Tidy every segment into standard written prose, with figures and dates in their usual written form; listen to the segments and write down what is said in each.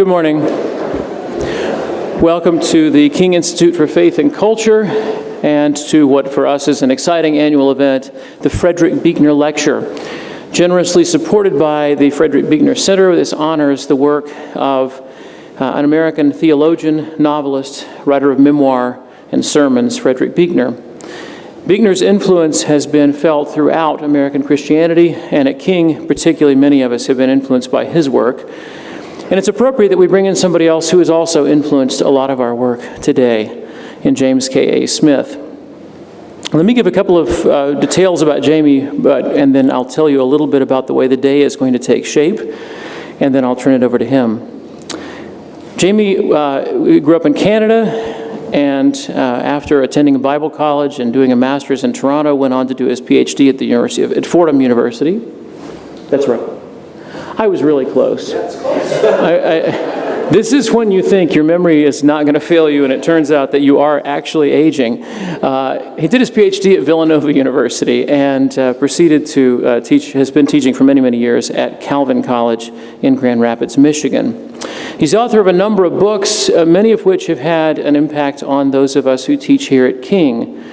Good morning. Welcome to the King Institute for Faith and Culture and to what for us is an exciting annual event, the Frederick Buechner Lecture. Generously supported by the Frederick Buechner Center, this honors the work of an American theologian, novelist, writer of memoir and sermons, Frederick Buechner. Buechner's influence has been felt throughout American Christianity, and at King, particularly, many of us have been influenced by his work. And it's appropriate that we bring in somebody else who has also influenced a lot of our work today, in James K.A. Smith. Let me give a couple of details about Jamie, and then I'll tell you a little bit about the way the day is going to take shape, and then I'll turn it over to him. Jamie grew up in Canada, and after attending Bible college and doing a master's in Toronto, went on to do his PhD at Fordham University. That's right. I was really close. This is when you think your memory is not going to fail you, and it turns out that you are actually aging. He did his PhD at Villanova University and proceeded to teach, has been teaching for many, many years at Calvin College in Grand Rapids, Michigan. He's the author of a number of books, many of which have had an impact on those of us who teach here at King.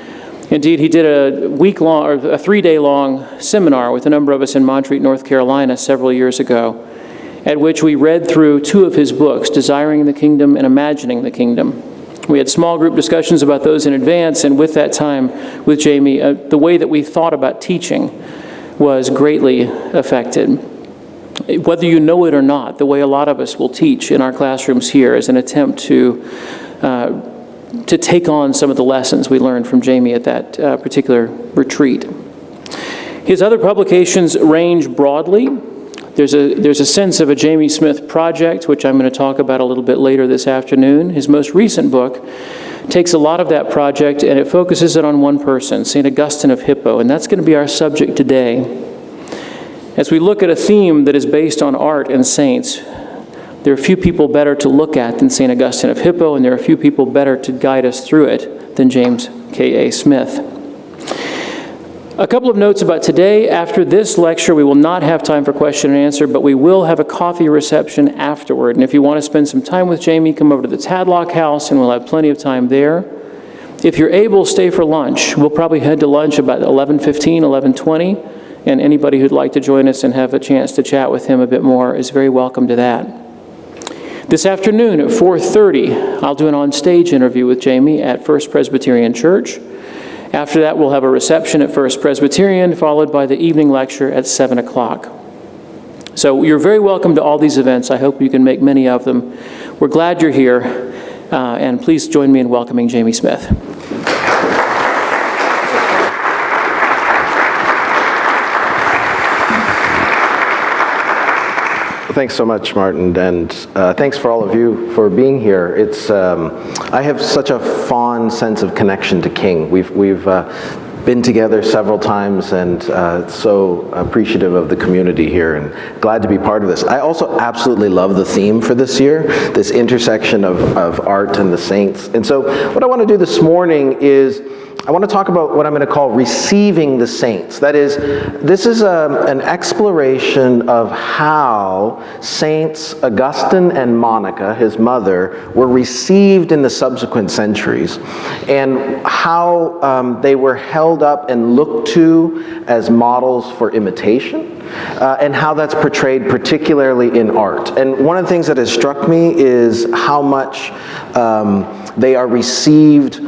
Indeed, he did a week-long, or a 3-day-long seminar with a number of us in Montreat, North Carolina, several years ago, at which we read through 2 of his books, Desiring the Kingdom and Imagining the Kingdom. We had small group discussions about those in advance, and with that time with Jamie, the way that we thought about teaching was greatly affected. Whether you know it or not, the way a lot of us will teach in our classrooms here is an attempt to take on some of the lessons we learned from Jamie at that particular retreat. His other publications range broadly. There's a sense of a Jamie Smith project, which I'm going to talk about a little bit later this afternoon. His most recent book takes a lot of that project and it focuses it on one person, Saint Augustine of Hippo, and that's going to be our subject today. As we look at a theme that is based on art and saints, there are few people better to look at than Saint Augustine of Hippo, and there are few people better to guide us through it than James K.A. Smith. A couple of notes about today. After this lecture, we will not have time for question and answer, but we will have a coffee reception afterward. And if you want to spend some time with Jamie, come over to the Tadlock House, and we'll have plenty of time there. If you're able, stay for lunch. We'll probably head to lunch about 11:15, 11:20, and anybody who'd like to join us and have a chance to chat with him a bit more is very welcome to that. This afternoon at 4:30, I'll do an on-stage interview with Jamie at First Presbyterian Church. After that, we'll have a reception at First Presbyterian, followed by the evening lecture at 7 o'clock. So you're very welcome to all these events. I hope you can make many of them. We're glad you're here, and please join me in welcoming Jamie Smith. Thanks so much, Martin, and thanks for all of you for being here. It's I have such a fond sense of connection to King. We've been together several times, and so appreciative of the community here, and glad to be part of this. I also absolutely love the theme for this year, this intersection of art and the saints. And so, what I want to do this morning is I want to talk about what I'm going to call receiving the saints. That is, this is an exploration of how Saints Augustine and Monica, his mother, were received in the subsequent centuries, and how they were held up and looked to as models for imitation, and how that's portrayed particularly in art. And one of the things that has struck me is how much they are received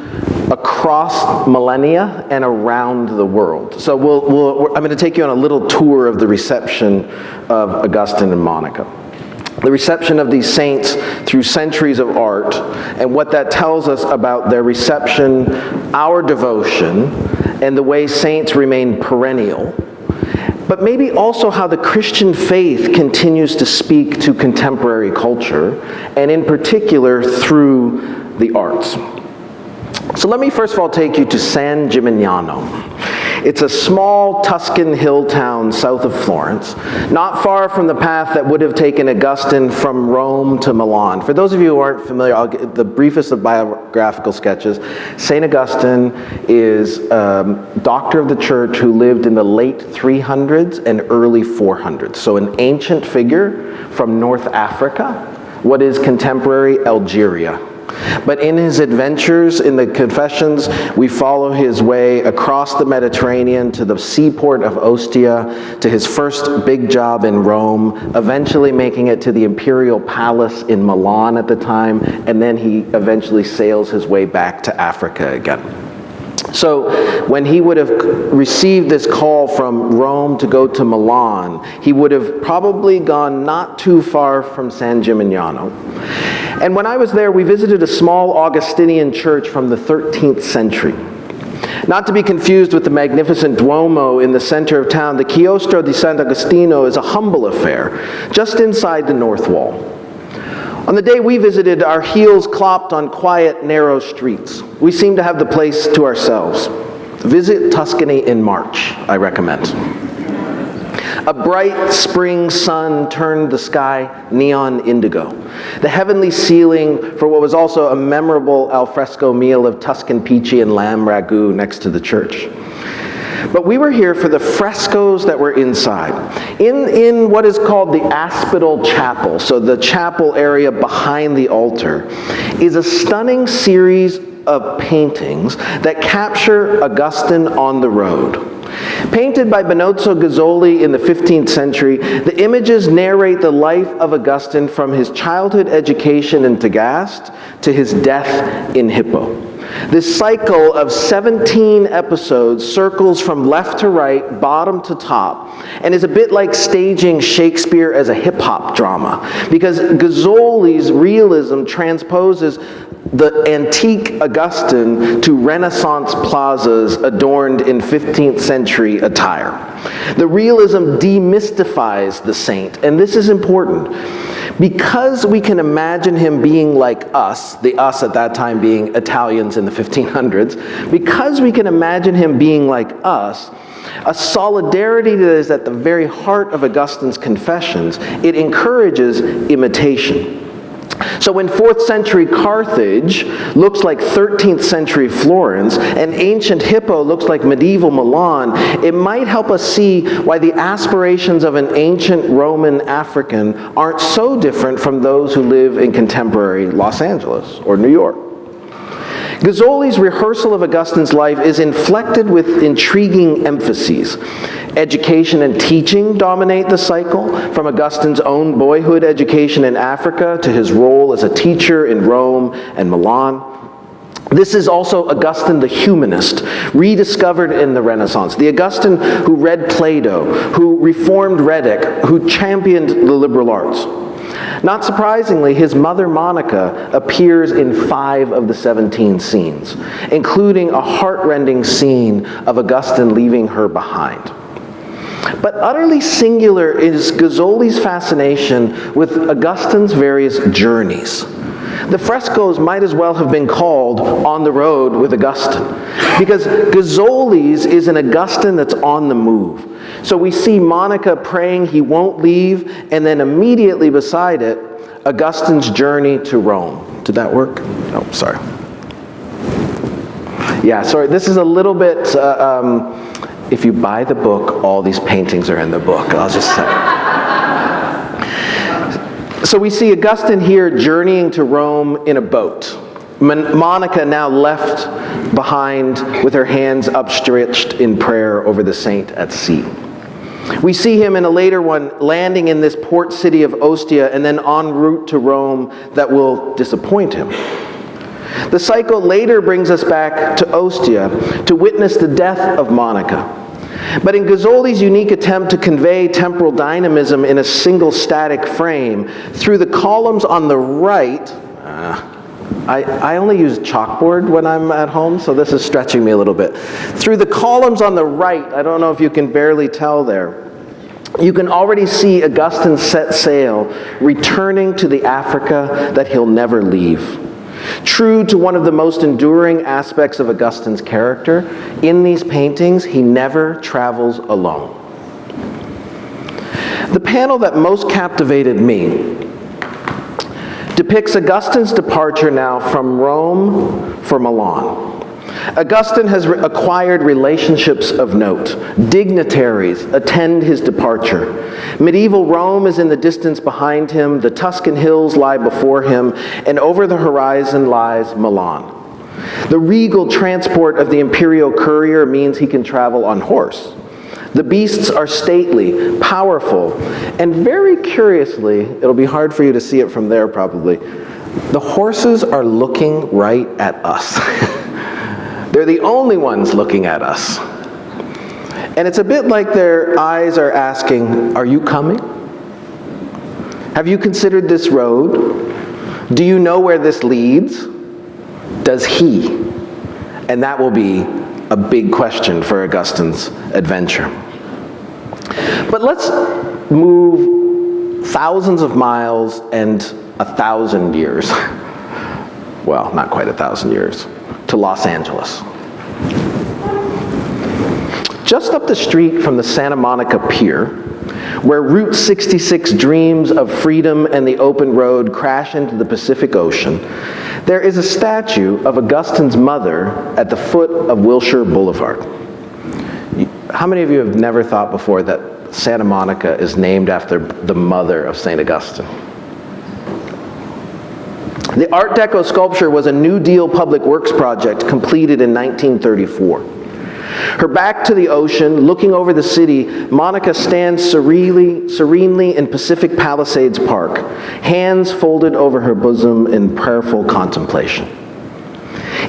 across millennia and around the world. So I'm going to take you on a little tour of the reception of Augustine and Monica. The reception of these saints through centuries of art, and what that tells us about their reception, our devotion, and the way saints remain perennial. But maybe also how the Christian faith continues to speak to contemporary culture, and in particular through the arts. So let me first of all take you to San Gimignano. It's a small Tuscan hill town south of Florence, not far from the path that would have taken Augustine from Rome to Milan. For those of you who aren't familiar, I'll get the briefest of biographical sketches. St. Augustine is a doctor of the church who lived in the late 300s and early 400s. So an ancient figure from North Africa what is contemporary Algeria. But in his adventures in the Confessions, we follow his way across the Mediterranean to the seaport of Ostia, to his first big job in Rome, eventually making it to the imperial palace in Milan at the time, and then he eventually sails his way back to Africa again. So when he would have received this call from Rome to go to Milan, he would have probably gone not too far from San Gimignano. And when I was there, we visited a small Augustinian church from the 13th century. Not to be confused with the magnificent Duomo in the center of town, the Chiostro di Saint Agostino is a humble affair, just inside the north wall. On the day we visited, our heels clopped on quiet, narrow streets. We seemed to have the place to ourselves. Visit Tuscany in March, I recommend. A bright spring sun turned the sky neon indigo. The heavenly ceiling for what was also a memorable alfresco meal of Tuscan peachy and lamb ragout next to the church. But we were here for the frescoes that were inside. In what is called the Applied Chapter, so the chapel area behind the altar, is a stunning series of paintings that capture Augustine on the road. Painted by Benozzo Gozzoli in the 15th century, the images narrate the life of Augustine from his childhood education in Tagaste to his death in Hippo. This cycle of 17 episodes circles from left to right, bottom to top, and is a bit like staging Shakespeare as a hip-hop drama, because Gozzoli's realism transposes the antique Augustine to Renaissance plazas adorned in 15th century attire. The realism demystifies the saint, and this is important. Because we can imagine him being like us, the us at that time being Italians in the 1500s, because we can imagine him being like us, a solidarity that is at the very heart of Augustine's Confessions, it encourages imitation. So when 4th century Carthage looks like 13th century Florence, and ancient Hippo looks like medieval Milan, it might help us see why the aspirations of an ancient Roman African aren't so different from those who live in contemporary Los Angeles or New York. Gozzoli's rehearsal of Augustine's life is inflected with intriguing emphases. Education and teaching dominate the cycle, from Augustine's own boyhood education in Africa to his role as a teacher in Rome and Milan. This is also Augustine the humanist, rediscovered in the Renaissance. The Augustine who read Plato, who reformed rhetoric, who championed the liberal arts. Not surprisingly, his mother Monica appears in 5 of the 17 scenes, including a heart-rending scene of Augustine leaving her behind. But utterly singular is Gozzoli's fascination with Augustine's various journeys. The frescoes might as well have been called On the Road with Augustine, because Gozzoli's is an Augustine that's on the move. So we see Monica praying he won't leave, and then immediately beside it, Augustine's journey to Rome. Did that work? Oh, sorry. Yeah, sorry, this is a little bit, if you buy the book, all these paintings are in the book, I'll just say. So we see Augustine here journeying to Rome in a boat. Monica now left behind with her hands upstretched in prayer over the saint at sea. We see him in a later one landing in this port city of Ostia and then en route to Rome that will disappoint him. The cycle later brings us back to Ostia to witness the death of Monica. But in Gozzoli's unique attempt to convey temporal dynamism in a single static frame, through the columns on the right, I only use chalkboard when I'm at home, so this is stretching me a little bit. Through the columns on the right, I don't know if you can barely tell there, you can already see Augustine set sail, returning to the Africa that he'll never leave. True to one of the most enduring aspects of Augustine's character, in these paintings, he never travels alone. The panel that most captivated me depicts Augustine's departure now from Rome for Milan. Augustine has acquired relationships of note. Dignitaries attend his departure. Medieval Rome is in the distance behind him, the Tuscan hills lie before him, and over the horizon lies Milan. The regal transport of the imperial courier means he can travel on horse. The beasts are stately, powerful, and very curiously, it'll be hard for you to see it from there probably, the horses are looking right at us. They're the only ones looking at us. And it's a bit like their eyes are asking, are you coming? Have you considered this road? Do you know where this leads? Does he? And that will be a big question for Augustine's adventure. But let's move thousands of miles and 1,000 years. Well, not quite 1,000 years. To Los Angeles. Just up the street from the Santa Monica Pier, where Route 66 dreams of freedom and the open road crash into the Pacific Ocean, there is a statue of Augustine's mother at the foot of Wilshire Boulevard. How many of you have never thought before that Santa Monica is named after the mother of Saint Augustine? The Art Deco sculpture was a New Deal public works project completed in 1934. Her back to the ocean, looking over the city, Monica stands serenely in Pacific Palisades Park, hands folded over her bosom in prayerful contemplation.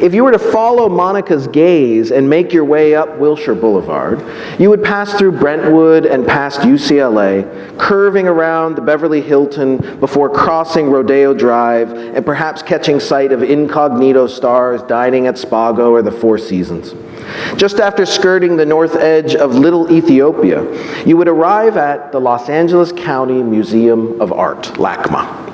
If you were to follow Monica's gaze and make your way up Wilshire Boulevard, you would pass through Brentwood and past UCLA, curving around the Beverly Hilton before crossing Rodeo Drive and perhaps catching sight of incognito stars dining at Spago or the Four Seasons. Just after skirting the north edge of Little Ethiopia, you would arrive at the Los Angeles County Museum of Art, LACMA.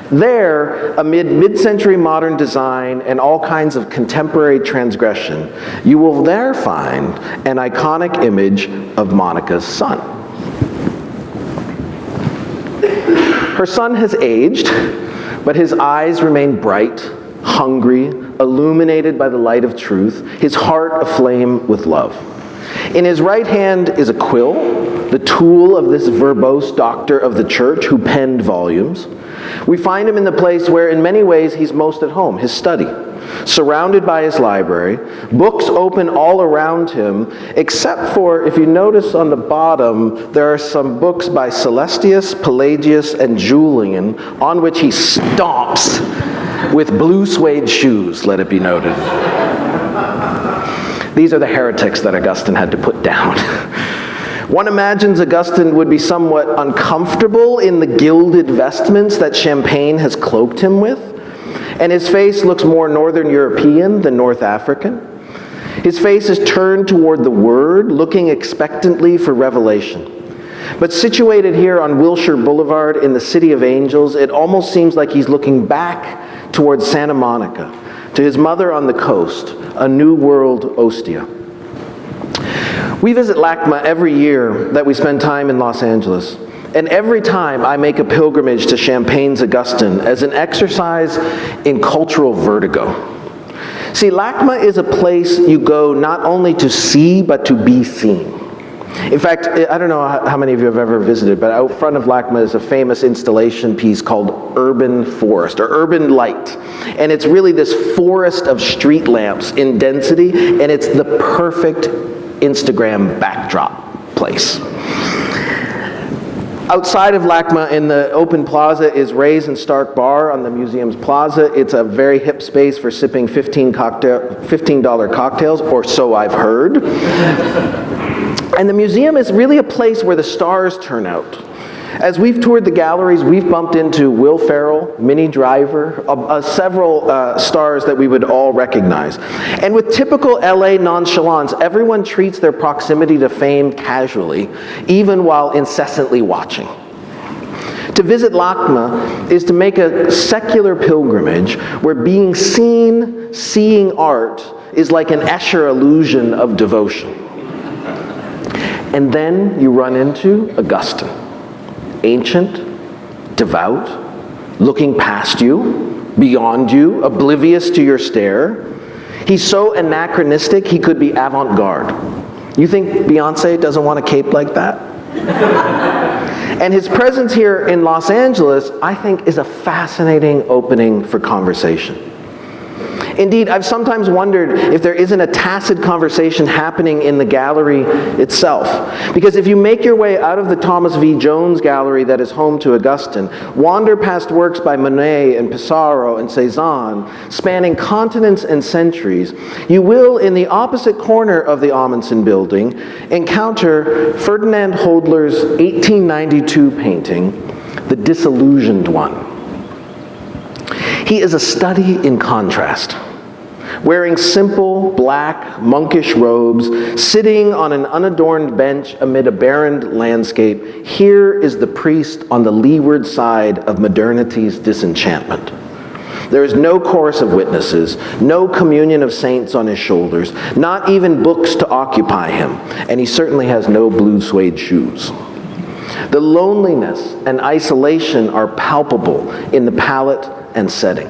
There, amid mid-century modern design and all kinds of contemporary transgression, you will there find an iconic image of Monica's son. Her son has aged, but his eyes remain bright, hungry, illuminated by the light of truth, his heart aflame with love. In his right hand is a quill, the tool of this verbose doctor of the church who penned volumes. We find him in the place where in many ways he's most at home, his study. Surrounded by his library, books open all around him, except for, if you notice on the bottom, there are some books by Celestius, Pelagius, and Julian, on which he stomps with blue suede shoes, let it be noted. These are the heretics that Augustine had to put down. One imagines Augustine would be somewhat uncomfortable in the gilded vestments that Champagne has cloaked him with, and his face looks more Northern European than North African. His face is turned toward the Word, looking expectantly for revelation. But situated here on Wilshire Boulevard in the City of Angels, it almost seems like he's looking back towards Santa Monica, to his mother on the coast, a New World Ostia. We visit LACMA every year that we spend time in Los Angeles. And every time I make a pilgrimage to Champagne's Augustine as an exercise in cultural vertigo. See, LACMA is a place you go not only to see, but to be seen. In fact, I don't know how many of you have ever visited, but out front of LACMA is a famous installation piece called Urban Forest, or Urban Light. And it's really this forest of street lamps in density, and it's the perfect Instagram backdrop place. Outside of LACMA in the open plaza is Ray's and Stark Bar on the museum's plaza. It's a very hip space for sipping $15 cocktails, or so I've heard. And the museum is really a place where the stars turn out. As we've toured the galleries, we've bumped into Will Ferrell, Minnie Driver, several stars that we would all recognize. And with typical LA nonchalance, everyone treats their proximity to fame casually, even while incessantly watching. To visit LACMA is to make a secular pilgrimage where being seen, seeing art, is like an Escher illusion of devotion. And then you run into Augustine. Ancient, devout, looking past you, beyond you, oblivious to your stare. He's so anachronistic, he could be avant-garde. You think Beyonce doesn't want a cape like that? And his presence here in Los Angeles, I think, is a fascinating opening for conversation. Indeed, I've sometimes wondered if there isn't a tacit conversation happening in the gallery itself. Because if you make your way out of the Thomas V. Jones gallery that is home to Augustine, wander past works by Monet and Pissarro and Cézanne, spanning continents and centuries, you will, in the opposite corner of the Amundsen building, encounter Ferdinand Hodler's 1892 painting, The Disillusioned One. He is a study in contrast. Wearing simple, black, monkish robes, sitting on an unadorned bench amid a barren landscape, here is the priest on the leeward side of modernity's disenchantment. There is no chorus of witnesses, no communion of saints on his shoulders, not even books to occupy him, and he certainly has no blue suede shoes. The loneliness and isolation are palpable in the palette and setting.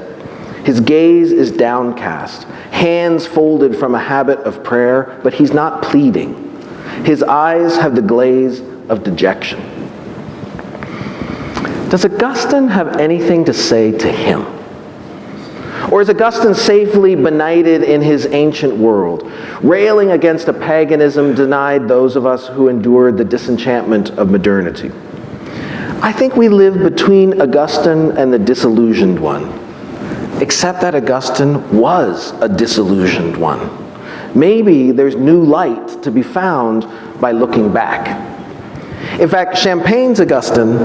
His gaze is downcast, hands folded from a habit of prayer, but he's not pleading. His eyes have the glaze of dejection. Does Augustine have anything to say to him? Or is Augustine safely benighted in his ancient world, railing against a paganism denied those of us who endured the disenchantment of modernity? I think we live between Augustine and the disillusioned one, except that Augustine was a disillusioned one. Maybe there's new light to be found by looking back. In fact, Champagne's Augustine,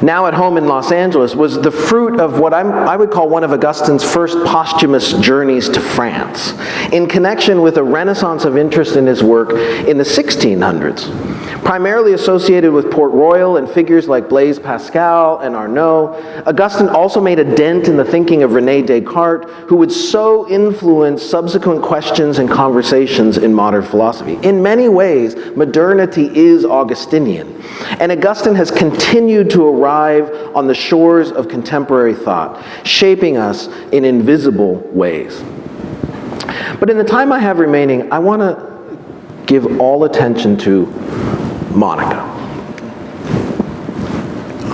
now at home in Los Angeles, was the fruit of what I would call one of Augustine's first posthumous journeys to France, in connection with a renaissance of interest in his work in the 1600s, primarily associated with Port Royal and figures like Blaise Pascal and Arnauld. Augustine also made a dent in the thinking of René Descartes, who would so influence subsequent questions and conversations in modern philosophy. In many ways, modernity is Augustinian, and Augustine has continued to arrive on the shores of contemporary thought, shaping us in invisible ways. But in the time I have remaining, I want to give all attention to Monica.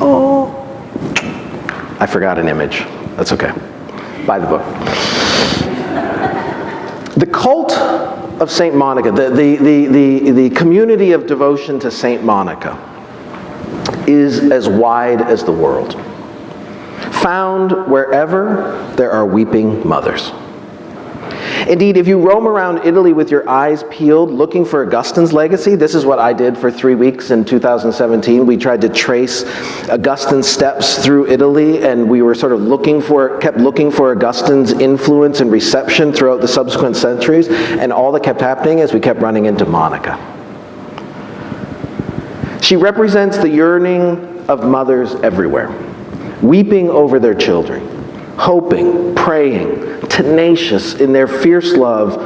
Oh, I forgot an image. That's okay. Buy the book. The cult of Saint Monica, the community of devotion to Saint Monica, is as wide as the world, found wherever there are weeping mothers. Indeed, if you roam around Italy with your eyes peeled looking for Augustine's legacy, this is what I did for 3 weeks in 2017. We tried to trace Augustine's steps through Italy, and we were sort of kept looking for Augustine's influence and reception throughout the subsequent centuries, and all that kept happening is we kept running into Monica. She represents the yearning of mothers everywhere, weeping over their children, hoping, praying, tenacious in their fierce love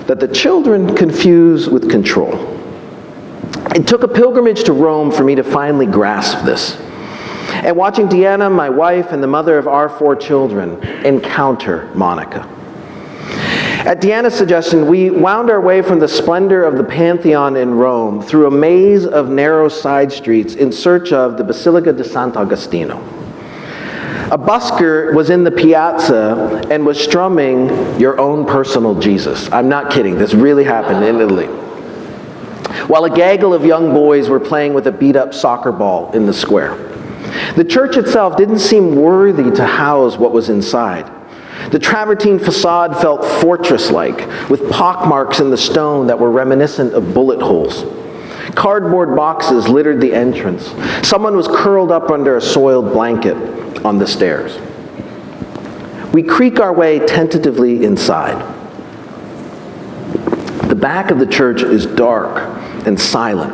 that the children confuse with control. It took a pilgrimage to Rome for me to finally grasp this. And watching Deanna, my wife, and the mother of our 4 children encounter Monica. At Deanna's suggestion, we wound our way from the splendor of the Pantheon in Rome through a maze of narrow side streets in search of the Basilica di Sant'Agostino. A busker was in the piazza and was strumming Your Own Personal Jesus. I'm not kidding, this really happened in Italy. While a gaggle of young boys were playing with a beat-up soccer ball in the square. The church itself didn't seem worthy to house what was inside. The travertine facade felt fortress-like, with pockmarks in the stone that were reminiscent of bullet holes. Cardboard boxes littered the entrance. Someone was curled up under a soiled blanket on the stairs. We creak our way tentatively inside. The back of the church is dark and silent,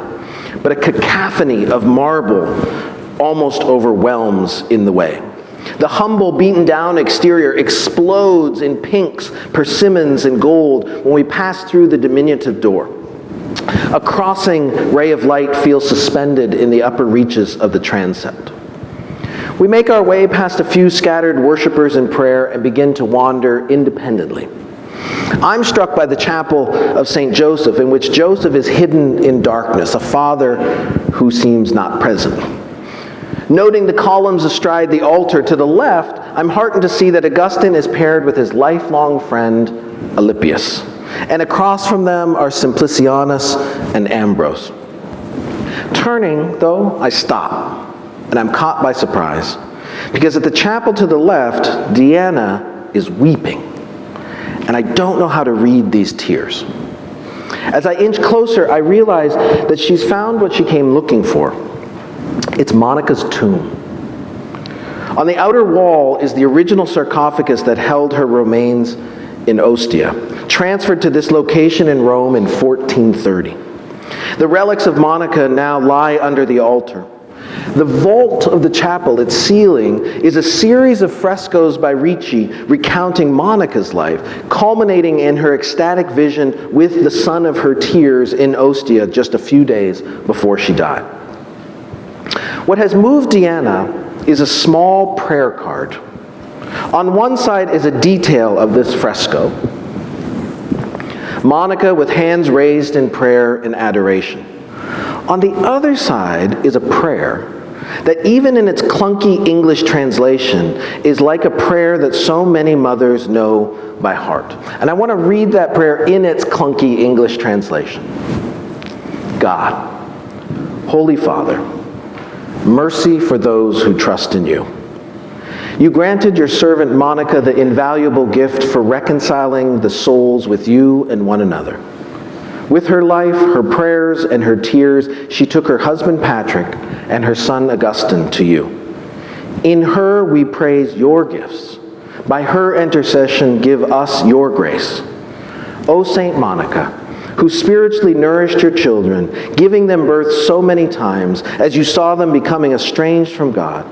but a cacophony of marble almost overwhelms in the way. The humble, beaten-down exterior explodes in pinks, persimmons, and gold when we pass through the diminutive door. A crossing ray of light feels suspended in the upper reaches of the transept. We make our way past a few scattered worshipers in prayer and begin to wander independently. I'm struck by the chapel of St. Joseph, in which Joseph is hidden in darkness, a father who seems not present. Noting the columns astride the altar to the left, I'm heartened to see that Augustine is paired with his lifelong friend, Alypius. And across from them are Simplicianus and Ambrose. Turning, though, I stop, and I'm caught by surprise, because at the chapel to the left, Deanna is weeping, and I don't know how to read these tears. As I inch closer, I realize that she's found what she came looking for. It's Monica's tomb. On the outer wall is the original sarcophagus that held her remains in Ostia, transferred to this location in Rome in 1430. The relics of Monica now lie under the altar. The vault of the chapel, its ceiling, is a series of frescoes by Ricci recounting Monica's life, culminating in her ecstatic vision with the son of her tears in Ostia just a few days before she died. What has moved Deanna is a small prayer card. On one side is a detail of this fresco. Monica with hands raised in prayer and adoration. On the other side is a prayer that, even in its clunky English translation, is like a prayer that so many mothers know by heart. And I want to read that prayer in its clunky English translation. God, Holy Father, mercy for those who trust in you. You granted your servant Monica the invaluable gift for reconciling the souls with you and one another. With her life, her prayers, and her tears, she took her husband Patrick and her son Augustine to you. In her we praise your gifts. By her intercession, give us your grace. O Saint Monica, who spiritually nourished your children, giving them birth so many times, as you saw them becoming estranged from God,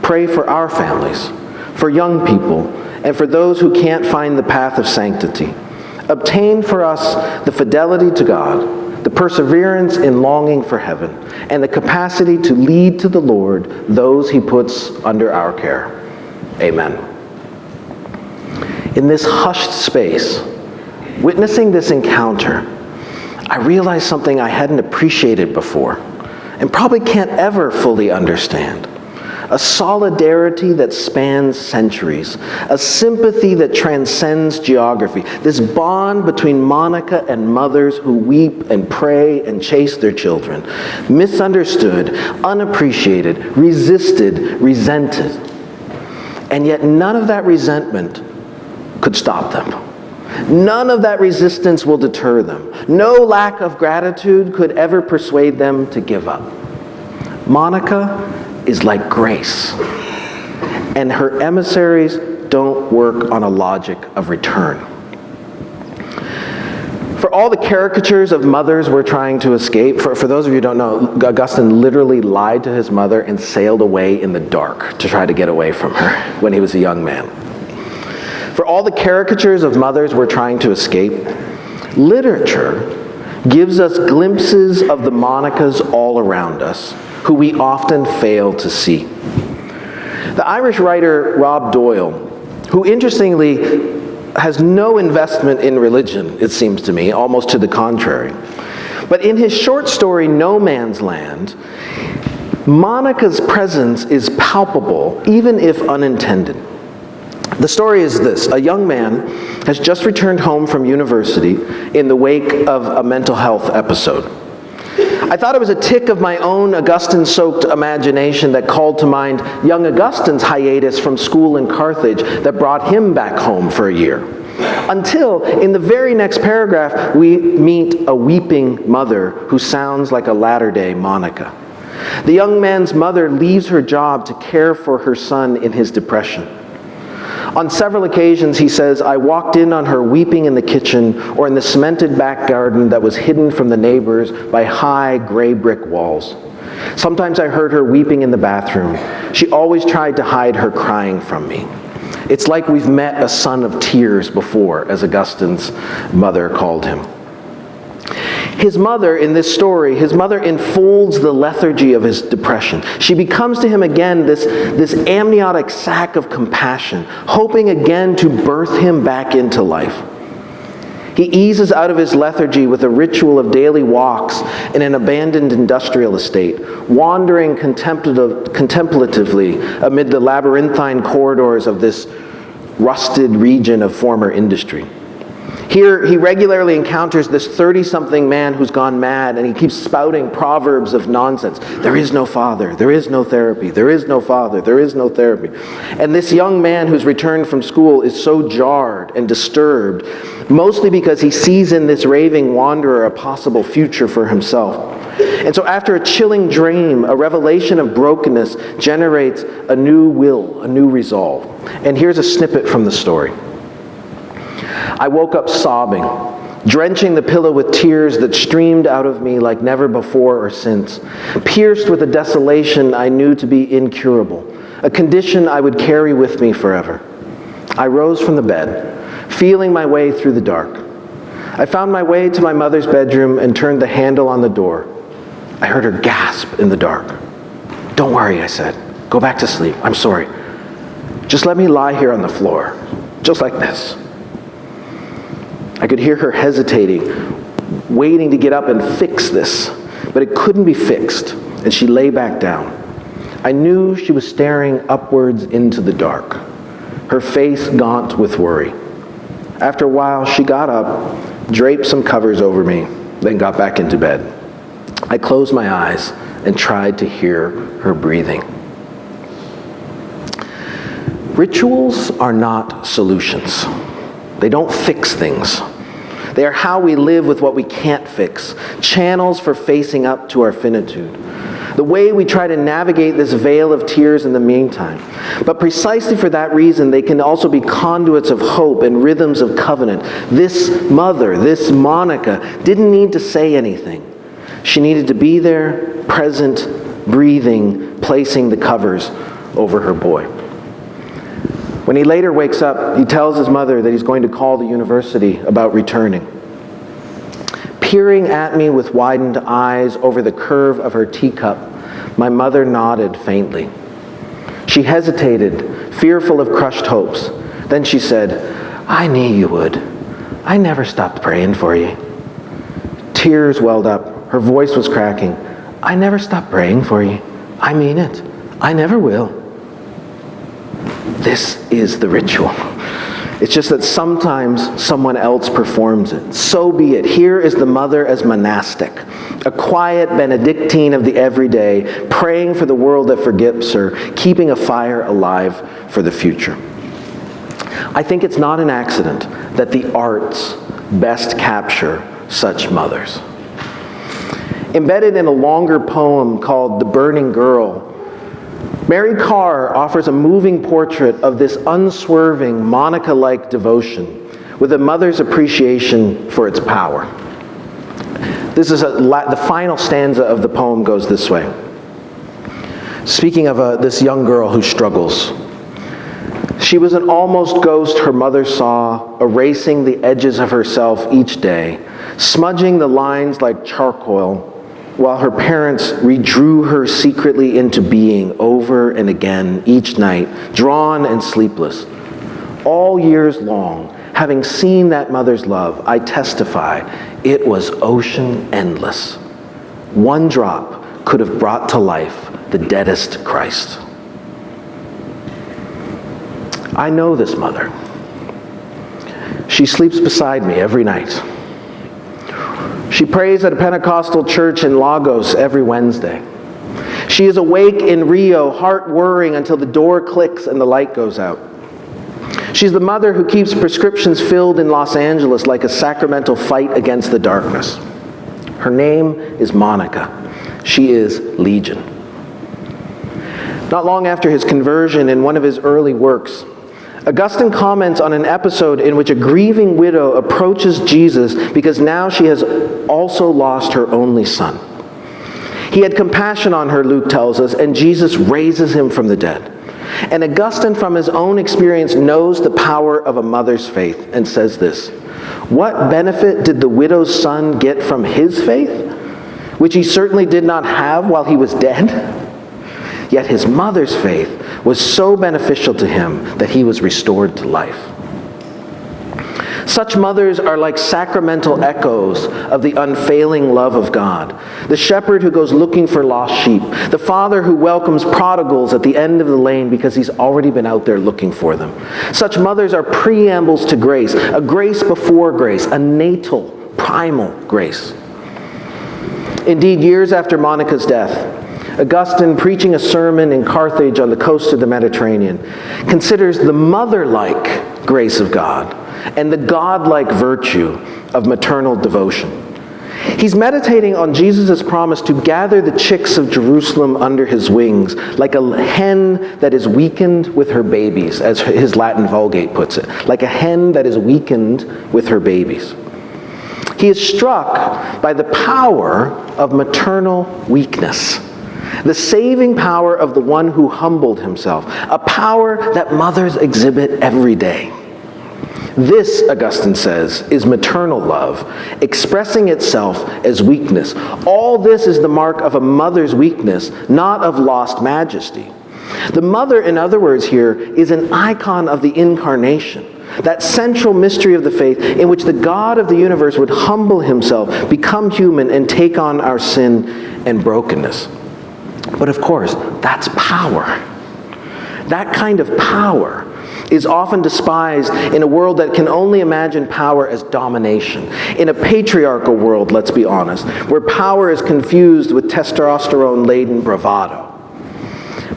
pray for our families, for young people, and for those who can't find the path of sanctity. Obtain for us the fidelity to God, the perseverance in longing for heaven, and the capacity to lead to the Lord those he puts under our care. Amen. In this hushed space, witnessing this encounter, I realized something I hadn't appreciated before, and probably can't ever fully understand. A solidarity that spans centuries, a sympathy that transcends geography, this bond between Monica and mothers who weep and pray and chase their children, misunderstood, unappreciated, resisted, resented. And yet none of that resentment could stop them. None of that resistance will deter them. No lack of gratitude could ever persuade them to give up. Monica is like grace, and her emissaries don't work on a logic of return. For all the caricatures of mothers we're trying to escape, for those of you who don't know, Augustine literally lied to his mother and sailed away in the dark to try to get away from her when he was a young man. For all the caricatures of mothers we're trying to escape, literature gives us glimpses of the Monicas all around us, who we often fail to see. The Irish writer Rob Doyle, who interestingly has no investment in religion, it seems to me, almost to the contrary, but in his short story No Man's Land, Monica's presence is palpable, even if unintended. The story is this: a young man has just returned home from university in the wake of a mental health episode. I thought it was a tick of my own Augustine-soaked imagination that called to mind young Augustine's hiatus from school in Carthage that brought him back home for a year. Until, in the very next paragraph, we meet a weeping mother who sounds like a latter-day Monica. The young man's mother leaves her job to care for her son in his depression. On several occasions, he says, I walked in on her weeping in the kitchen or in the cemented back garden that was hidden from the neighbors by high gray brick walls. Sometimes I heard her weeping in the bathroom. She always tried to hide her crying from me. It's like we've met a son of tears before, as Augustine's mother called him. His mother, in this story, his mother enfolds the lethargy of his depression. She becomes to him again this amniotic sac of compassion, hoping again to birth him back into life. He eases out of his lethargy with a ritual of daily walks in an abandoned industrial estate, wandering contemplatively amid the labyrinthine corridors of this rusted region of former industry. Here, he regularly encounters this 30-something man who's gone mad, and he keeps spouting proverbs of nonsense. There is no father, there is no therapy, there is no father, there is no therapy. And this young man who's returned from school is so jarred and disturbed, mostly because he sees in this raving wanderer a possible future for himself. And so after a chilling dream, a revelation of brokenness generates a new will, a new resolve. And here's a snippet from the story. I woke up sobbing, drenching the pillow with tears that streamed out of me like never before or since, pierced with a desolation I knew to be incurable, a condition I would carry with me forever. I rose from the bed, feeling my way through the dark. I found my way to my mother's bedroom and turned the handle on the door. I heard her gasp in the dark. "Don't worry," I said. "Go back to sleep. I'm sorry. Just let me lie here on the floor, just like this." I could hear her hesitating, waiting to get up and fix this, but it couldn't be fixed, and she lay back down. I knew she was staring upwards into the dark, her face gaunt with worry. After a while, she got up, draped some covers over me, then got back into bed. I closed my eyes and tried to hear her breathing. Rituals are not solutions. They don't fix things. They are how we live with what we can't fix, channels for facing up to our finitude. The way we try to navigate this veil of tears in the meantime. But precisely for that reason, they can also be conduits of hope and rhythms of covenant. This mother, this Monica, didn't need to say anything. She needed to be there, present, breathing, placing the covers over her boy. When he later wakes up, he tells his mother that he's going to call the university about returning. Peering at me with widened eyes over the curve of her teacup, my mother nodded faintly. She hesitated, fearful of crushed hopes. Then she said, "I knew you would. I never stopped praying for you." Tears welled up. Her voice was cracking. "I never stopped praying for you. I mean it. I never will." This is the ritual. It's just that sometimes someone else performs it. So be it. Here is the mother as monastic, a quiet Benedictine of the everyday, praying for the world that forgives her, keeping a fire alive for the future. I think it's not an accident that the arts best capture such mothers. Embedded in a longer poem called The Burning Girl, Mary Carr offers a moving portrait of this unswerving, Monica-like devotion with a mother's appreciation for its power. This is the final stanza of the poem goes this way. Speaking of this young girl who struggles. She was an almost ghost her mother saw, erasing the edges of herself each day, smudging the lines like charcoal, while her parents redrew her secretly into being over and again each night, drawn and sleepless. All years long, having seen that mother's love, I testify it was ocean endless. One drop could have brought to life the deadest Christ. I know this mother. She sleeps beside me every night. She prays at a Pentecostal church in Lagos every Wednesday. She is awake in Rio, heart whirring until the door clicks and the light goes out. She's the mother who keeps prescriptions filled in Los Angeles like a sacramental fight against the darkness. Her name is Monica. She is Legion. Not long after his conversion, in one of his early works, Augustine comments on an episode in which a grieving widow approaches Jesus because now she has also lost her only son. He had compassion on her, Luke tells us, and Jesus raises him from the dead. And Augustine, from his own experience, knows the power of a mother's faith and says this: what benefit did the widow's son get from his faith, which he certainly did not have while he was dead? Yet his mother's faith was so beneficial to him that he was restored to life. Such mothers are like sacramental echoes of the unfailing love of God. The shepherd who goes looking for lost sheep. The father who welcomes prodigals at the end of the lane because he's already been out there looking for them. Such mothers are preambles to grace, a grace before grace, a natal, primal grace. Indeed, years after Monica's death, Augustine, preaching a sermon in Carthage on the coast of the Mediterranean, considers the mother-like grace of God and the God-like virtue of maternal devotion. He's meditating on Jesus' promise to gather the chicks of Jerusalem under his wings, like a hen that is weakened with her babies, as his Latin Vulgate puts it, like a hen that is weakened with her babies. He is struck by the power of maternal weakness, the saving power of the one who humbled himself, a power that mothers exhibit every day. This, Augustine says, is maternal love, expressing itself as weakness. All this is the mark of a mother's weakness, not of lost majesty. The mother, in other words here, is an icon of the incarnation, that central mystery of the faith in which the God of the universe would humble himself, become human, and take on our sin and brokenness. But of course, that's power. That kind of power is often despised in a world that can only imagine power as domination. In a patriarchal world, let's be honest, where power is confused with testosterone-laden bravado.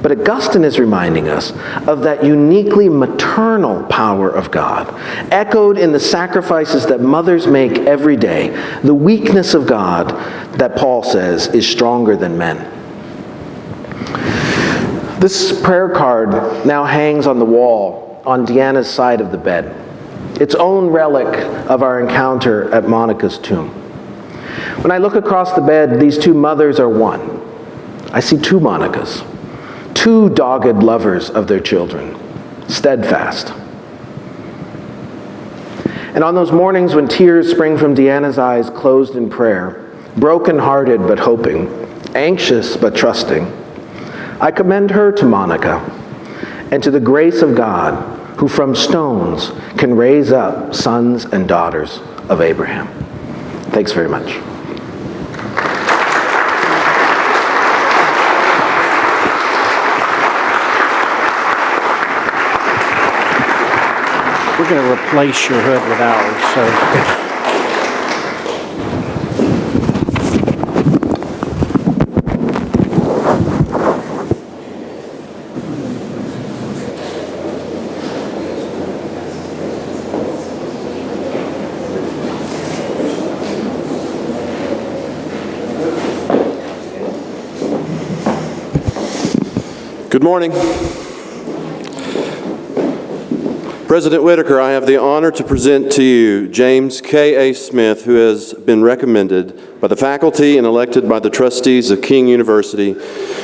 But Augustine is reminding us of that uniquely maternal power of God, echoed in the sacrifices that mothers make every day, the weakness of God that Paul says is stronger than men. This prayer card now hangs on the wall on Deanna's side of the bed, its own relic of our encounter at Monica's tomb. When I look across the bed, these two mothers are one. I see two Monicas, two dogged lovers of their children, steadfast. And on those mornings when tears spring from Deanna's eyes closed in prayer, broken-hearted but hoping, anxious but trusting, I commend her to Monica and to the grace of God, who from stones can raise up sons and daughters of Abraham. Thanks very much. We're going to replace your hood with ours, so... Good morning. President Whitaker, I have the honor to present to you James K.A. Smith, who has been recommended by the faculty and elected by the trustees of King University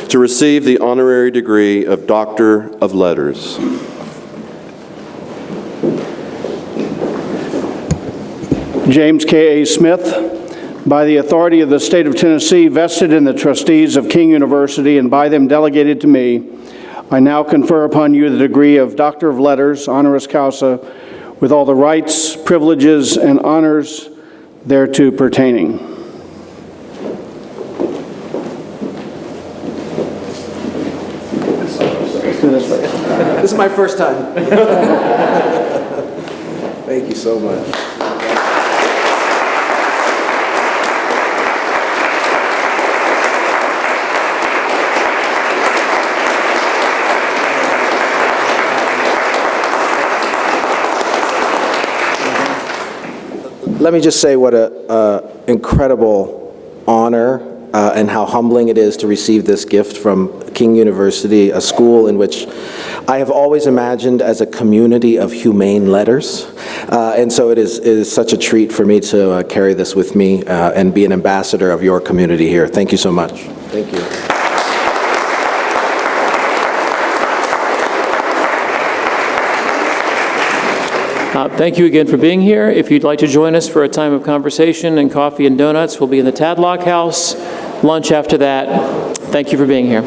to receive the honorary degree of Doctor of Letters. James K.A. Smith, by the authority of the state of Tennessee, vested in the trustees of King University and by them delegated to me, I now confer upon you the degree of Doctor of Letters, honoris causa, with all the rights, privileges, and honors thereto pertaining. This is my first time. Thank you so much. Let me just say what an incredible honor and how humbling it is to receive this gift from King University, a school in which I have always imagined as a community of humane letters. And so it is such a treat for me to carry this with me and be an ambassador of your community here. Thank you so much. Thank you. Thank you again for being here. If you'd like to join us for a time of conversation and coffee and donuts, we'll be in the Tadlock House. Lunch after that. Thank you for being here.